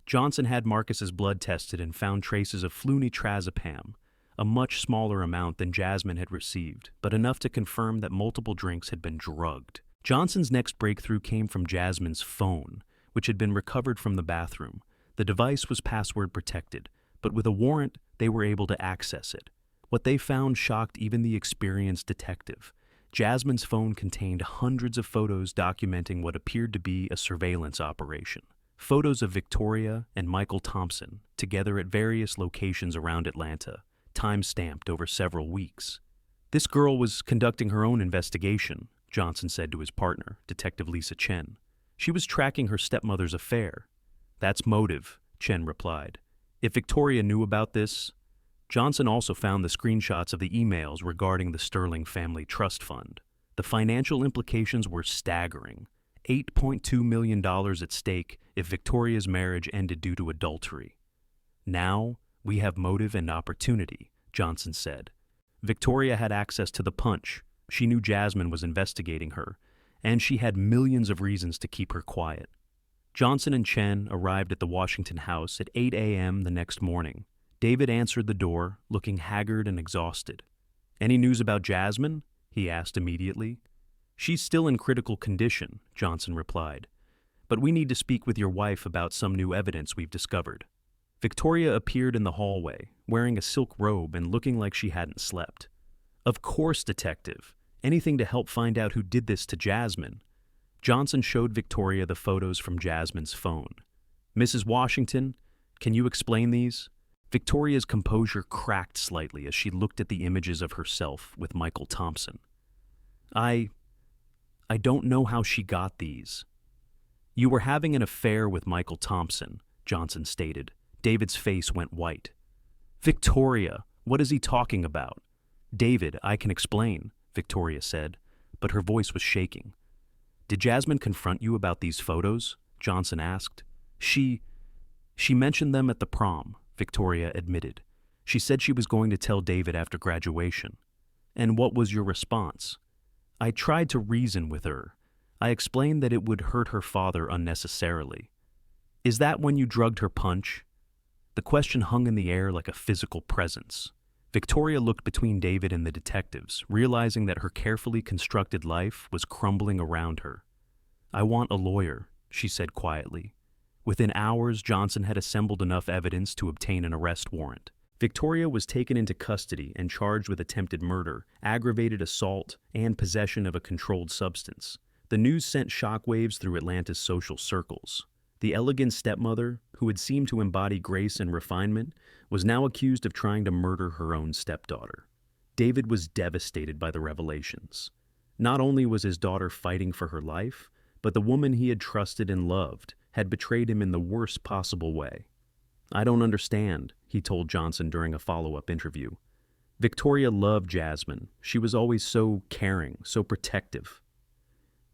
Johnson had Marcus's blood tested and found traces of flunitrazepam, a much smaller amount than Jasmine had received, but enough to confirm that multiple drinks had been drugged. Johnson's next breakthrough came from Jasmine's phone, which had been recovered from the bathroom. The device was password protected, but with a warrant, they were able to access it. What they found shocked even the experienced detective. Jasmine's phone contained hundreds of photos documenting what appeared to be a surveillance operation. Photos of Victoria and Michael Thompson, together at various locations around Atlanta, time-stamped over several weeks. "This girl was conducting her own investigation," Johnson said to his partner, Detective Lisa Chen. "She was tracking her stepmother's affair." "That's motive," Chen replied. "If Victoria knew about this..." Johnson also found the screenshots of the emails regarding the Sterling Family Trust Fund. The financial implications were staggering. $8.2 million at stake if Victoria's marriage ended due to adultery. "Now, we have motive and opportunity," Johnson said. Victoria had access to the punch. She knew Jasmine was investigating her, and she had millions of reasons to keep her quiet. Johnson and Chen arrived at the Washington house at 8 a.m. the next morning. David answered the door, looking haggard and exhausted. "Any news about Jasmine?" he asked immediately. "She's still in critical condition," Johnson replied. "But we need to speak with your wife about some new evidence we've discovered." Victoria appeared in the hallway, wearing a silk robe and looking like she hadn't slept. "Of course, Detective. Anything to help find out who did this to Jasmine." Johnson showed Victoria the photos from Jasmine's phone. "Mrs. Washington, can you explain these?" Victoria's composure cracked slightly as she looked at the images of herself with Michael Thompson. I don't know how she got these." "You were having an affair with Michael Thompson," Johnson stated. David's face went white. "Victoria, what is he talking about?" "David, I can explain," Victoria said, but her voice was shaking. "Did Jasmine confront you about these photos?" Johnson asked. She mentioned them at the prom," Victoria admitted. "She said she was going to tell David after graduation." "And what was your response?" "I tried to reason with her. I explained that it would hurt her father unnecessarily." "Is that when you drugged her punch?" The question hung in the air like a physical presence. Victoria looked between David and the detectives, realizing that her carefully constructed life was crumbling around her. "I want a lawyer," she said quietly. Within hours, Johnson had assembled enough evidence to obtain an arrest warrant. Victoria was taken into custody and charged with attempted murder, aggravated assault, and possession of a controlled substance. The news sent shockwaves through Atlanta's social circles. The elegant stepmother, who had seemed to embody grace and refinement, was now accused of trying to murder her own stepdaughter. David was devastated by the revelations. Not only was his daughter fighting for her life, but the woman he had trusted and loved had betrayed him in the worst possible way. "I don't understand," he told Johnson during a follow-up interview. "Victoria loved Jasmine. She was always so caring, so protective."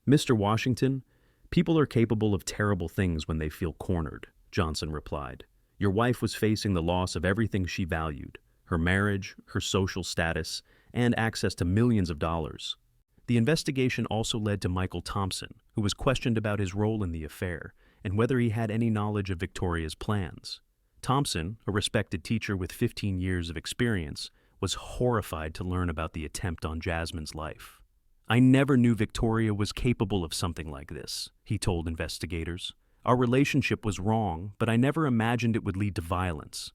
"Mr. Washington, people are capable of terrible things when they feel cornered," Johnson replied. "Your wife was facing the loss of everything she valued, her marriage, her social status, and access to millions of dollars." The investigation also led to Michael Thompson, who was questioned about his role in the affair and whether he had any knowledge of Victoria's plans. Thompson, a respected teacher with 15 years of experience, was horrified to learn about the attempt on Jasmine's life. "I never knew Victoria was capable of something like this," he told investigators. "Our relationship was wrong, but I never imagined it would lead to violence."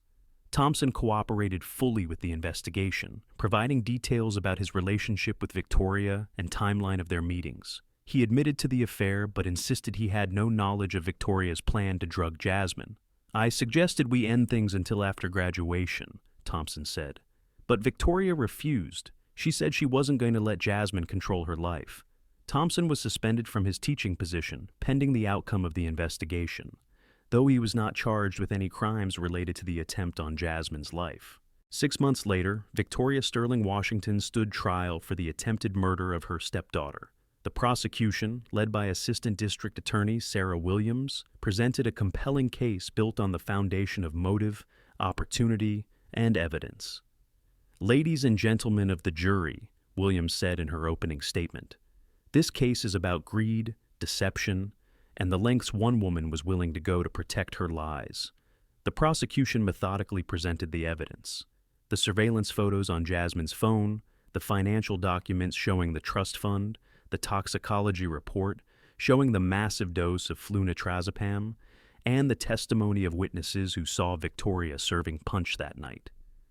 Thompson cooperated fully with the investigation, providing details about his relationship with Victoria and timeline of their meetings. He admitted to the affair but insisted he had no knowledge of Victoria's plan to drug Jasmine. "I suggested we end things until after graduation," Thompson said. But Victoria refused. She said she wasn't going to let Jasmine control her life. Thompson was suspended from his teaching position, pending the outcome of the investigation, though he was not charged with any crimes related to the attempt on Jasmine's life. 6 months later, Victoria Sterling Washington stood trial for the attempted murder of her stepdaughter. The prosecution, led by Assistant District Attorney Sarah Williams, presented a compelling case built on the foundation of motive, opportunity, and evidence. "Ladies and gentlemen of the jury," Williams said in her opening statement, "this case is about greed, deception, and the lengths one woman was willing to go to protect her lies." The prosecution methodically presented the evidence: the surveillance photos on Jasmine's phone, the financial documents showing the trust fund, the toxicology report showing the massive dose of flunitrazepam, and the testimony of witnesses who saw Victoria serving punch that night.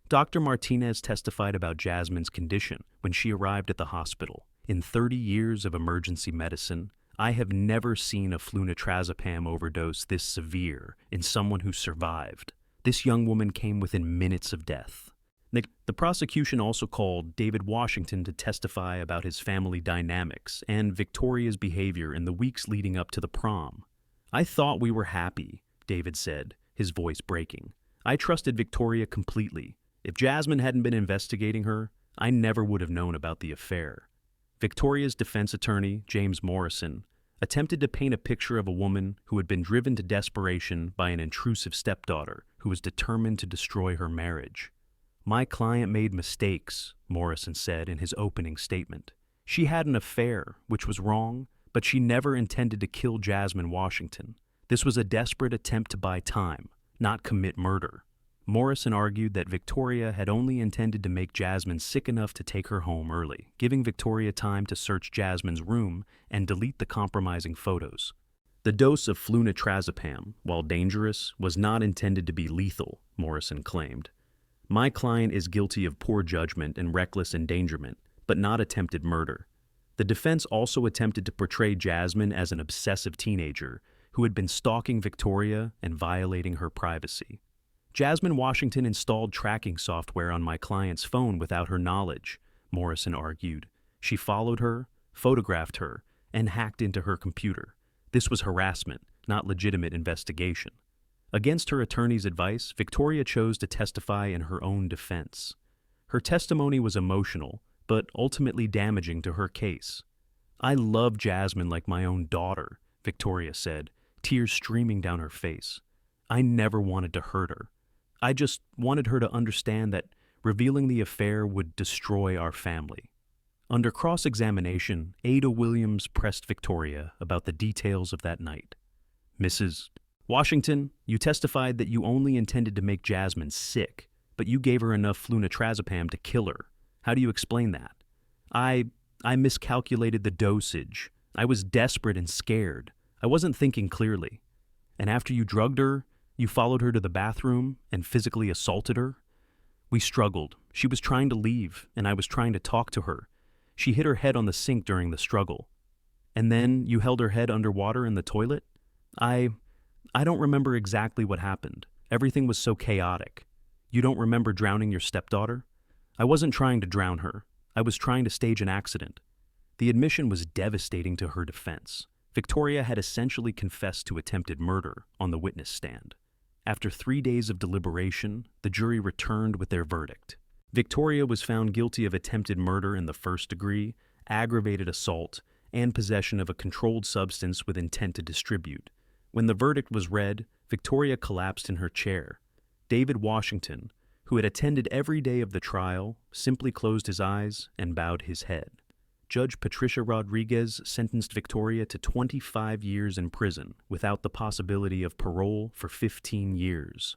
Dr. Martinez testified about Jasmine's condition when she arrived at the hospital. "In 30 years of emergency medicine, I have never seen a flunitrazepam overdose this severe in someone who survived. This young woman came within minutes of death." The prosecution also called David Washington to testify about his family dynamics and Victoria's behavior in the weeks leading up to the prom. "I thought we were happy," David said, his voice breaking. "I trusted Victoria completely. If Jasmine hadn't been investigating her, I never would have known about the affair." Victoria's defense attorney, James Morrison, attempted to paint a picture of a woman who had been driven to desperation by an intrusive stepdaughter who was determined to destroy her marriage. "My client made mistakes," Morrison said in his opening statement. "She had an affair, which was wrong, but she never intended to kill Jasmine Washington. This was a desperate attempt to buy time, not commit murder." Morrison argued that Victoria had only intended to make Jasmine sick enough to take her home early, giving Victoria time to search Jasmine's room and delete the compromising photos. The dose of flunitrazepam, while dangerous, was not intended to be lethal, Morrison claimed. "My client is guilty of poor judgment and reckless endangerment, but not attempted murder." The defense also attempted to portray Jasmine as an obsessive teenager who had been stalking Victoria and violating her privacy. "Jasmine Washington installed tracking software on my client's phone without her knowledge," Morrison argued. "She followed her, photographed her, and hacked into her computer. This was harassment, not legitimate investigation." Against her attorney's advice, Victoria chose to testify in her own defense. Her testimony was emotional, but ultimately damaging to her case. "I love Jasmine like my own daughter," Victoria said, tears streaming down her face. "I never wanted to hurt her. I just wanted her to understand that revealing the affair would destroy our family." Under cross-examination, Ada Williams pressed Victoria about the details of that night. "Mrs. Washington, you testified that you only intended to make Jasmine sick, but you gave her enough flunitrazepam to kill her. How do you explain that?" I miscalculated the dosage. I was desperate and scared. I wasn't thinking clearly. And after you drugged her, you followed her to the bathroom and physically assaulted her?" "We struggled. She was trying to leave, and I was trying to talk to her. She hit her head on the sink during the struggle." "And then you held her head underwater in the toilet?" I don't remember exactly what happened. Everything was so chaotic." "You don't remember drowning your stepdaughter?" "I wasn't trying to drown her. I was trying to stage an accident." The admission was devastating to her defense. Victoria had essentially confessed to attempted murder on the witness stand. After 3 days of deliberation, the jury returned with their verdict. Victoria was found guilty of attempted murder in the first degree, aggravated assault, and possession of a controlled substance with intent to distribute. When the verdict was read, Victoria collapsed in her chair. David Washington, who had attended every day of the trial, simply closed his eyes and bowed his head. Judge Patricia Rodriguez sentenced Victoria to 25 years in prison without the possibility of parole for 15 years.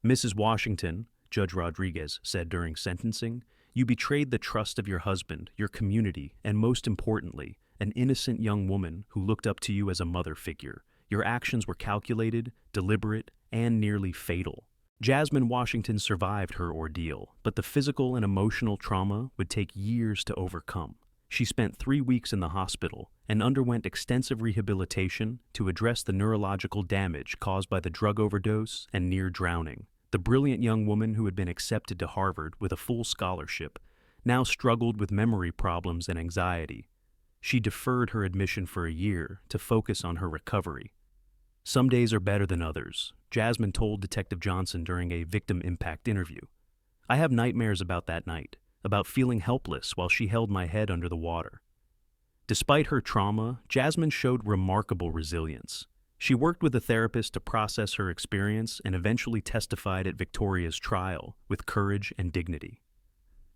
"Mrs. Washington," Judge Rodriguez said during sentencing, "you betrayed the trust of your husband, your community, and most importantly, an innocent young woman who looked up to you as a mother figure. Your actions were calculated, deliberate, and nearly fatal." Jasmine Washington survived her ordeal, but the physical and emotional trauma would take years to overcome. She spent 3 weeks in the hospital and underwent extensive rehabilitation to address the neurological damage caused by the drug overdose and near drowning. The brilliant young woman who had been accepted to Harvard with a full scholarship now struggled with memory problems and anxiety. She deferred her admission for a year to focus on her recovery. "Some days are better than others," Jasmine told Detective Johnson during a victim impact interview. "I have nightmares about that night, about feeling helpless while she held my head under the water." Despite her trauma, Jasmine showed remarkable resilience. She worked with a therapist to process her experience and eventually testified at Victoria's trial with courage and dignity.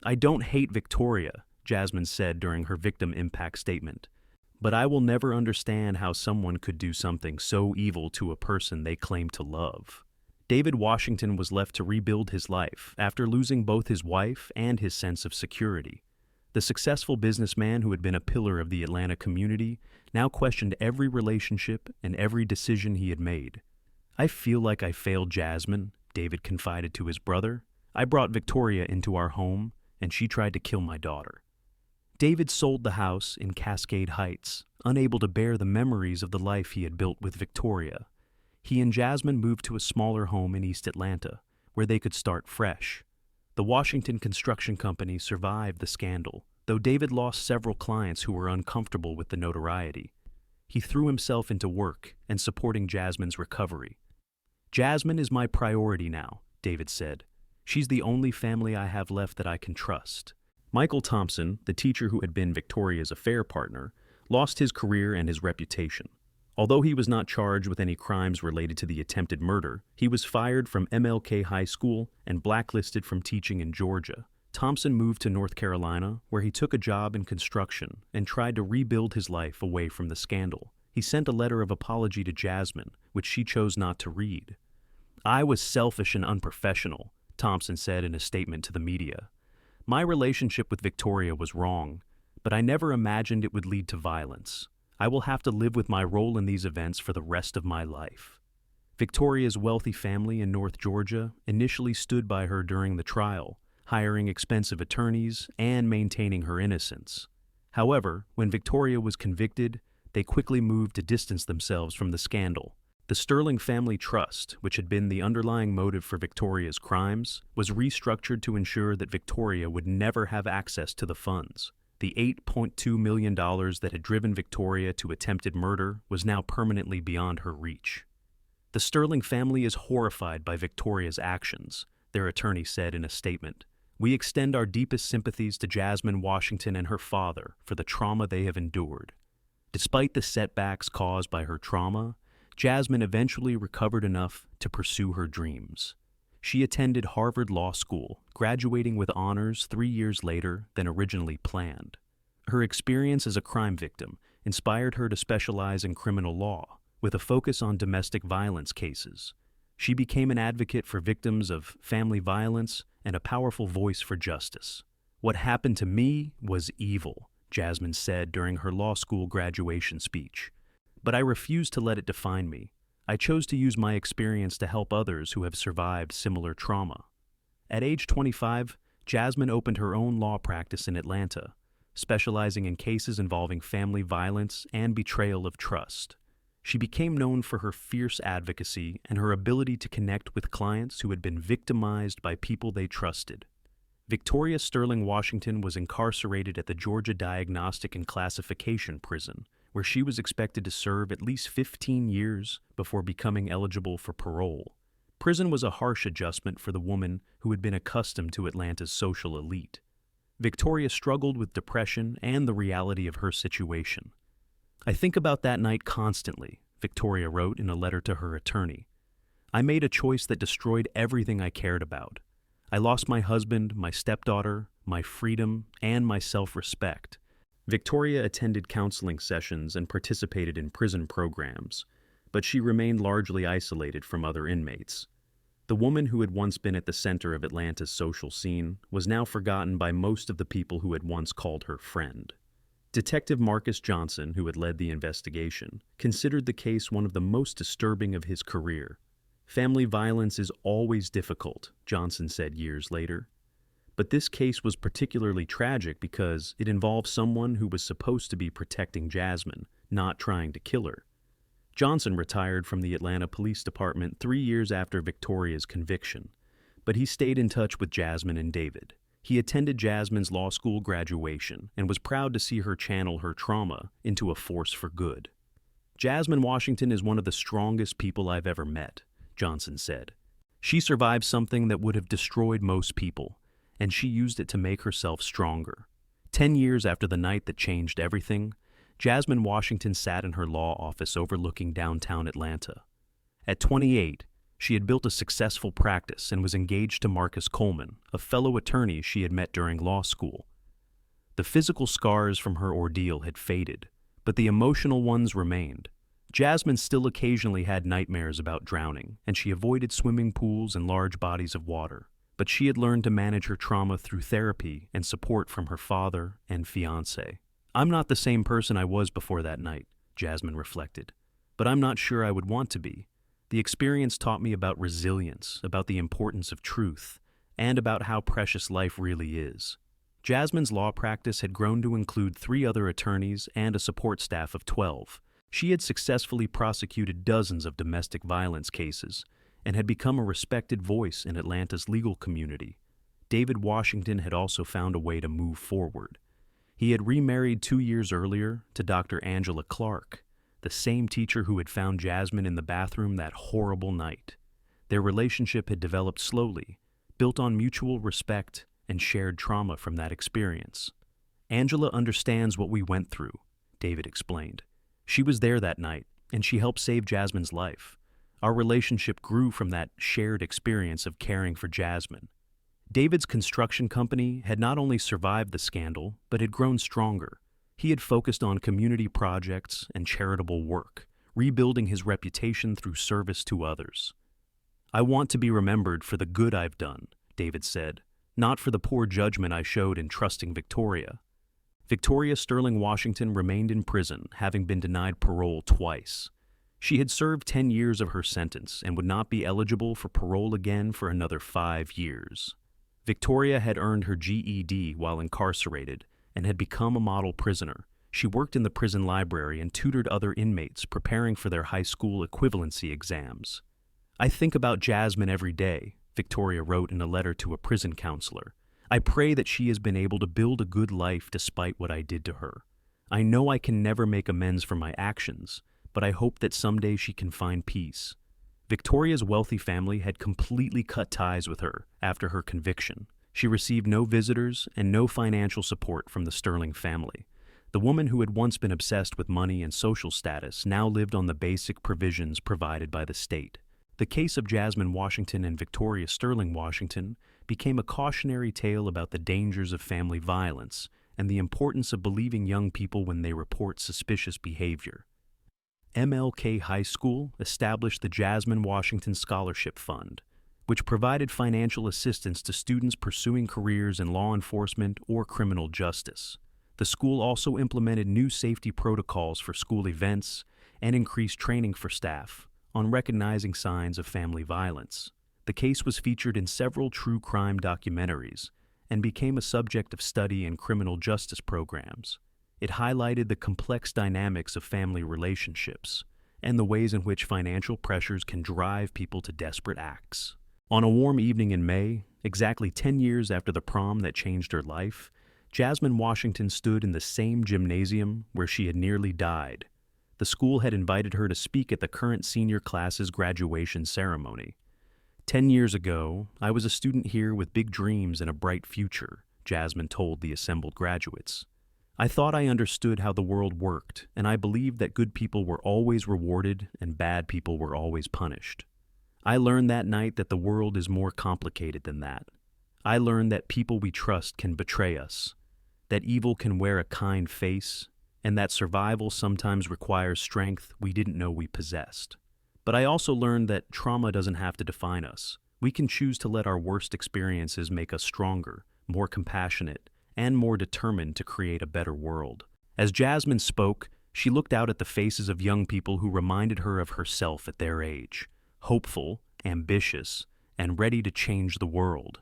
"I don't hate Victoria," Jasmine said during her victim impact statement, "but I will never understand how someone could do something so evil to a person they claim to love." David Washington was left to rebuild his life after losing both his wife and his sense of security. The successful businessman who had been a pillar of the Atlanta community now questioned every relationship and every decision he had made. "I feel like I failed Jasmine," David confided to his brother. "I brought Victoria into our home, and she tried to kill my daughter." David sold the house in Cascade Heights, unable to bear the memories of the life he had built with Victoria. He and Jasmine moved to a smaller home in East Atlanta, where they could start fresh. The Washington Construction Company survived the scandal, though David lost several clients who were uncomfortable with the notoriety. He threw himself into work and supporting Jasmine's recovery. "Jasmine is my priority now," David said. "She's the only family I have left that I can trust." Michael Thompson, the teacher who had been Victoria's affair partner, lost his career and his reputation. Although he was not charged with any crimes related to the attempted murder, he was fired from MLK High School and blacklisted from teaching in Georgia. Thompson moved to North Carolina, where he took a job in construction and tried to rebuild his life away from the scandal. He sent a letter of apology to Jasmine, which she chose not to read. "I was selfish and unprofessional," Thompson said in a statement to the media. "My relationship with Victoria was wrong, but I never imagined it would lead to violence. I will have to live with my role in these events for the rest of my life." Victoria's wealthy family in North Georgia initially stood by her during the trial, hiring expensive attorneys and maintaining her innocence. However, when Victoria was convicted, they quickly moved to distance themselves from the scandal. The Sterling Family Trust, which had been the underlying motive for Victoria's crimes, was restructured to ensure that Victoria would never have access to the funds. The $8.2 million that had driven Victoria to attempted murder was now permanently beyond her reach. "The Sterling family is horrified by Victoria's actions," their attorney said in a statement. "We extend our deepest sympathies to Jasmine Washington and her father for the trauma they have endured." Despite the setbacks caused by her trauma, Jasmine eventually recovered enough to pursue her dreams. She attended Harvard Law School, graduating with honors 3 years later than originally planned. Her experience as a crime victim inspired her to specialize in criminal law, with a focus on domestic violence cases. She became an advocate for victims of family violence and a powerful voice for justice. "What happened to me was evil," Jasmine said during her law school graduation speech. "But I refused to let it define me. I chose to use my experience to help others who have survived similar trauma." At age 25, Jasmine opened her own law practice in Atlanta, specializing in cases involving family violence and betrayal of trust. She became known for her fierce advocacy and her ability to connect with clients who had been victimized by people they trusted. Victoria Sterling Washington was incarcerated at the Georgia Diagnostic and Classification Prison, where she was expected to serve at least 15 years before becoming eligible for parole. Prison was a harsh adjustment for the woman who had been accustomed to Atlanta's social elite. Victoria struggled with depression and the reality of her situation. "I think about that night constantly," Victoria wrote in a letter to her attorney. "I made a choice that destroyed everything I cared about. I lost my husband, my stepdaughter, my freedom, and my self-respect." Victoria attended counseling sessions and participated in prison programs, but she remained largely isolated from other inmates. The woman who had once been at the center of Atlanta's social scene was now forgotten by most of the people who had once called her friend. Detective Marcus Johnson, who had led the investigation, considered the case one of the most disturbing of his career. Family violence is always difficult, Johnson said years later. But this case was particularly tragic because it involved someone who was supposed to be protecting Jasmine, not trying to kill her. Johnson retired from the Atlanta Police Department 3 years after Victoria's conviction, but he stayed in touch with Jasmine and David. He attended Jasmine's law school graduation and was proud to see her channel her trauma into a force for good. Jasmine Washington is one of the strongest people I've ever met, Johnson said. She survived something that would have destroyed most people, and she used it to make herself stronger. 10 years after the night that changed everything, Jasmine Washington sat in her law office overlooking downtown Atlanta. At 28, she had built a successful practice and was engaged to Marcus Coleman, a fellow attorney she had met during law school. The physical scars from her ordeal had faded, but the emotional ones remained. Jasmine still occasionally had nightmares about drowning, and she avoided swimming pools and large bodies of water. But she had learned to manage her trauma through therapy and support from her father and fiancé. I'm not the same person I was before that night, Jasmine reflected, but I'm not sure I would want to be. The experience taught me about resilience, about the importance of truth, and about how precious life really is. Jasmine's law practice had grown to include 3 other attorneys and a support staff of 12. She had successfully prosecuted dozens of domestic violence cases and had become a respected voice in Atlanta's legal community. David Washington had also found a way to move forward. He had remarried 2 years earlier to Dr. Angela Clark, the same teacher who had found Jasmine in the bathroom that horrible night. Their relationship had developed slowly, built on mutual respect and shared trauma from that experience. Angela understands what we went through, David explained. She was there that night, and she helped save Jasmine's life. Our relationship grew from that shared experience of caring for Jasmine. David's construction company had not only survived the scandal, but had grown stronger. He had focused on community projects and charitable work, rebuilding his reputation through service to others. I want to be remembered for the good I've done, David said, not for the poor judgment I showed in trusting Victoria. Victoria Sterling Washington remained in prison, having been denied parole twice. She had served 10 years of her sentence and would not be eligible for parole again for another 5 years. Victoria had earned her GED while incarcerated and had become a model prisoner. She worked in the prison library and tutored other inmates preparing for their high school equivalency exams. I think about Jasmine every day, Victoria wrote in a letter to a prison counselor. I pray that she has been able to build a good life despite what I did to her. I know I can never make amends for my actions, but I hope that someday she can find peace. Victoria's wealthy family had completely cut ties with her after her conviction. She received no visitors and no financial support from the Sterling family. The woman who had once been obsessed with money and social status now lived on the basic provisions provided by the state. The case of Jasmine Washington and Victoria Sterling Washington became a cautionary tale about the dangers of family violence and the importance of believing young people when they report suspicious behavior. MLK High School established the Jasmine Washington Scholarship Fund, which provided financial assistance to students pursuing careers in law enforcement or criminal justice. The school also implemented new safety protocols for school events and increased training for staff on recognizing signs of family violence. The case was featured in several true crime documentaries and became a subject of study in criminal justice programs. It highlighted the complex dynamics of family relationships and the ways in which financial pressures can drive people to desperate acts. On a warm evening in May, exactly 10 years after the prom that changed her life, Jasmine Washington stood in the same gymnasium where she had nearly died. The school had invited her to speak at the current senior class's graduation ceremony. 10 years ago, I was a student here with big dreams and a bright future, Jasmine told the assembled graduates. I thought I understood how the world worked, and I believed that good people were always rewarded and bad people were always punished. I learned that night that the world is more complicated than that. I learned that people we trust can betray us, that evil can wear a kind face, and that survival sometimes requires strength we didn't know we possessed. But I also learned that trauma doesn't have to define us. We can choose to let our worst experiences make us stronger, more compassionate, and more determined to create a better world. As Jasmine spoke, she looked out at the faces of young people who reminded her of herself at their age, hopeful ambitious, and ready to change the world.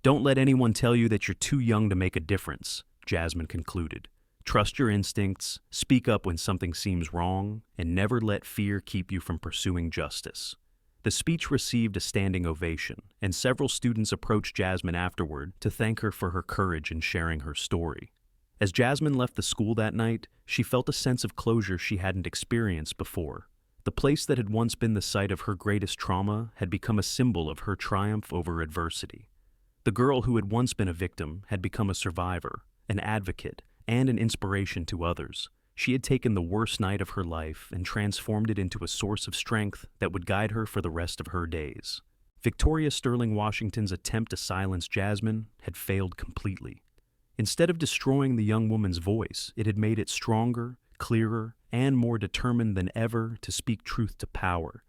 "Don't let anyone tell you that you're too young to make a difference," Jasmine concluded. "Trust your instincts, speak up when something seems wrong, and never let fear keep you from pursuing justice." The speech received a standing ovation, and several students approached Jasmine afterward to thank her for her courage in sharing her story. As Jasmine left the school that night, she felt a sense of closure she hadn't experienced before. The place that had once been the site of her greatest trauma had become a symbol of her triumph over adversity. The girl who had once been a victim had become a survivor, an advocate, and an inspiration to others. She had taken the worst night of her life and transformed it into a source of strength that would guide her for the rest of her days. Victoria Sterling Washington's attempt to silence Jasmine had failed completely. Instead of destroying the young woman's voice, it had made it stronger, clearer, and more determined than ever to speak truth to power.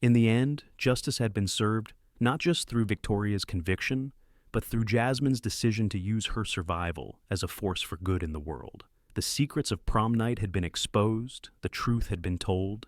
In the end, justice had been served, not just through Victoria's conviction, but through Jasmine's decision to use her survival as a force for good in the world. The secrets of prom night had been exposed, the truth had been told,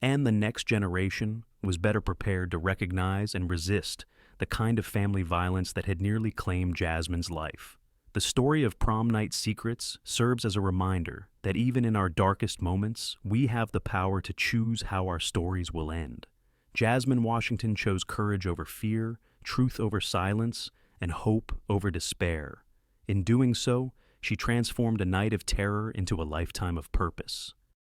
and the next generation was better prepared to recognize and resist the kind of family violence that had nearly claimed Jasmine's life. The story of prom night secrets serves as a reminder that even in our darkest moments, we have the power to choose how our stories will end. Jasmine Washington chose courage over fear, truth over silence, and hope over despair. In doing so, she transformed a night of terror into a lifetime of purpose.